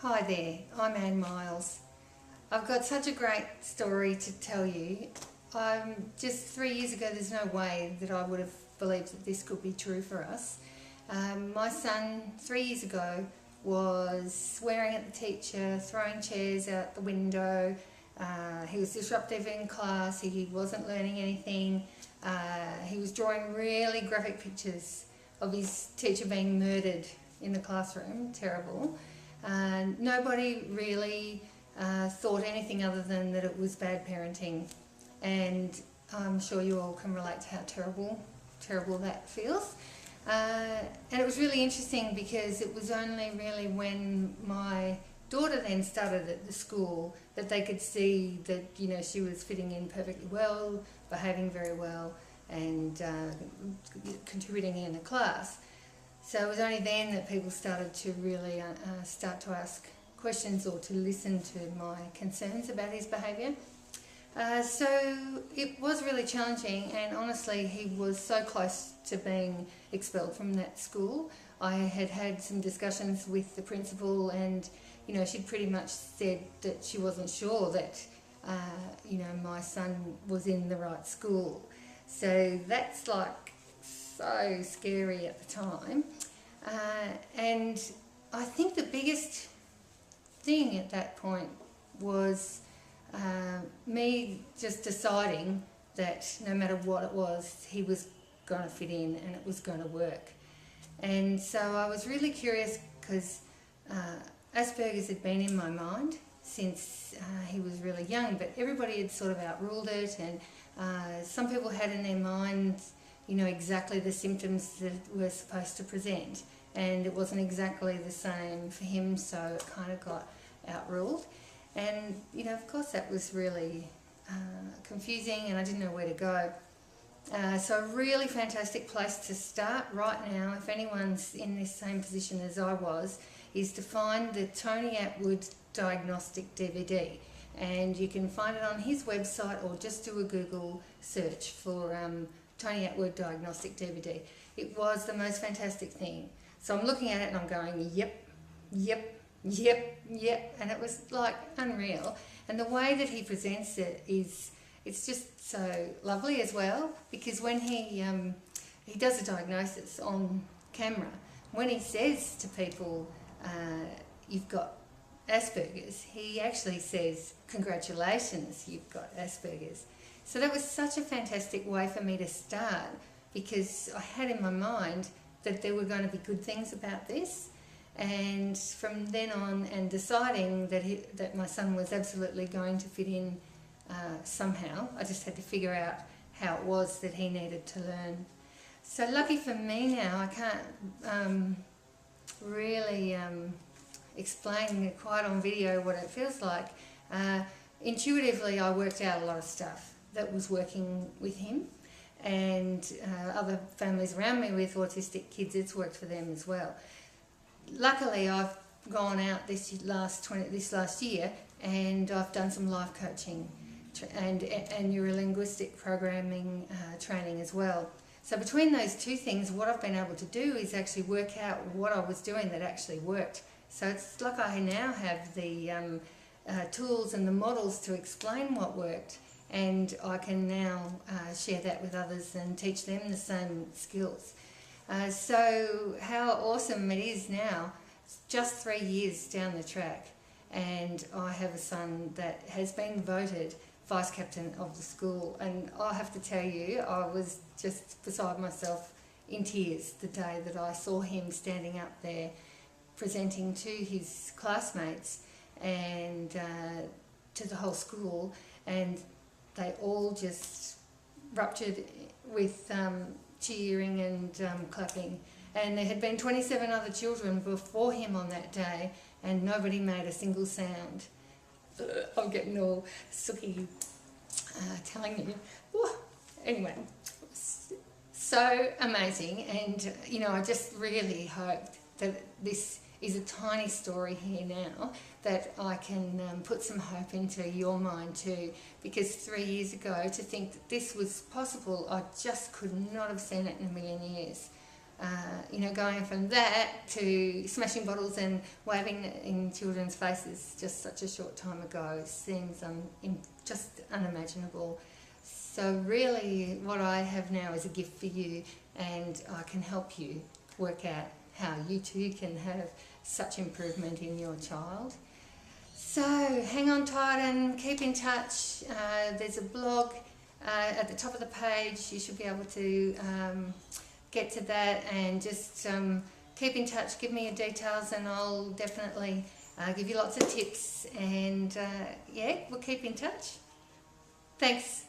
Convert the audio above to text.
Hi there, I'm Anne Miles. I've got such a great story to tell you. Just 3 years ago, there's no way that I would have believed that this could be true for us. My son, 3 years ago, was swearing at the teacher, throwing chairs out the window. He was disruptive in class, he wasn't learning anything. He was drawing really graphic pictures of his teacher being murdered in the classroom. Terrible. Nobody really thought anything other than that it was bad parenting, and I'm sure you all can relate to how terrible that feels. And it was really interesting because it was only really when my daughter then started at the school that they could see that, you know, she was fitting in perfectly well, behaving very well, and contributing in the class. So it was only then that people started to really start to ask questions or to listen to my concerns about his behaviour. So it was really challenging, and honestly he was so close to being expelled from that school. I had had some discussions with the principal, and you know, she'd pretty much said that she wasn't sure that you know, my son was in the right school. So that's like so scary at the time. And I think the biggest thing at that point was me just deciding that no matter what it was, he was going to fit in and it was going to work. And so I was really curious because Aspergers had been in my mind since he was really young, but everybody had sort of outruled it, and some people had in their minds, you know, exactly the symptoms that were supposed to present, and it wasn't exactly the same for him, so it kind of got outruled. And you know, of course that was really confusing, and I didn't know where to go. So a really fantastic place to start right now, if anyone's in this same position as I was, is to find the Tony Attwood Diagnostic DVD. And you can find it on his website, or just do a Google search for Tony Attwood Diagnostic DVD. It was the most fantastic thing. So I'm looking at it and I'm going, yep, yep, yep, yep, and it was like unreal. And the way that he presents it is, it's just so lovely as well, because when he does a diagnosis on camera, when he says to people, you've got Aspergers, he actually says, congratulations, you've got Aspergers. So that was such a fantastic way for me to start, because I had in my mind that there were going to be good things about this. And from then on, and deciding that my son was absolutely going to fit in somehow, I just had to figure out how it was that he needed to learn. So lucky for me now, I can't really explain quite on video what it feels like. Intuitively, I worked out a lot of stuff that was working with him, and other families around me with autistic kids, it's worked for them as well. Luckily, I've gone out this last year, and I've done some life coaching and neurolinguistic programming training as well. So between those two things, what I've been able to do is actually work out what I was doing that actually worked. So it's like I now have the tools and the models to explain what worked, and I can now share that with others and teach them the same skills. So how awesome it is now, just 3 years down the track, and I have a son that has been voted vice captain of the school, and I have to tell you, I was just beside myself in tears the day that I saw him standing up there presenting to his classmates and to the whole school, and they all just ruptured with cheering and clapping. And there had been 27 other children before him on that day, and nobody made a single sound. I'm getting all sooky telling you. Ooh. Anyway, so amazing, and you know, I just really hoped that this is a tiny story here now that I can put some hope into your mind too, because 3 years ago, to think that this was possible, I just could not have seen it in a million years. you know, going from that to smashing bottles and waving in children's faces just such a short time ago seems just unimaginable. So really what I have now is a gift for you, and I can help you work out how you too can have such improvement in your child. So hang on tight and keep in touch. There's a blog at the top of the page. You should be able to get to that, and just keep in touch. Give me your details and I'll definitely give you lots of tips, and yeah, we'll keep in touch. Thanks.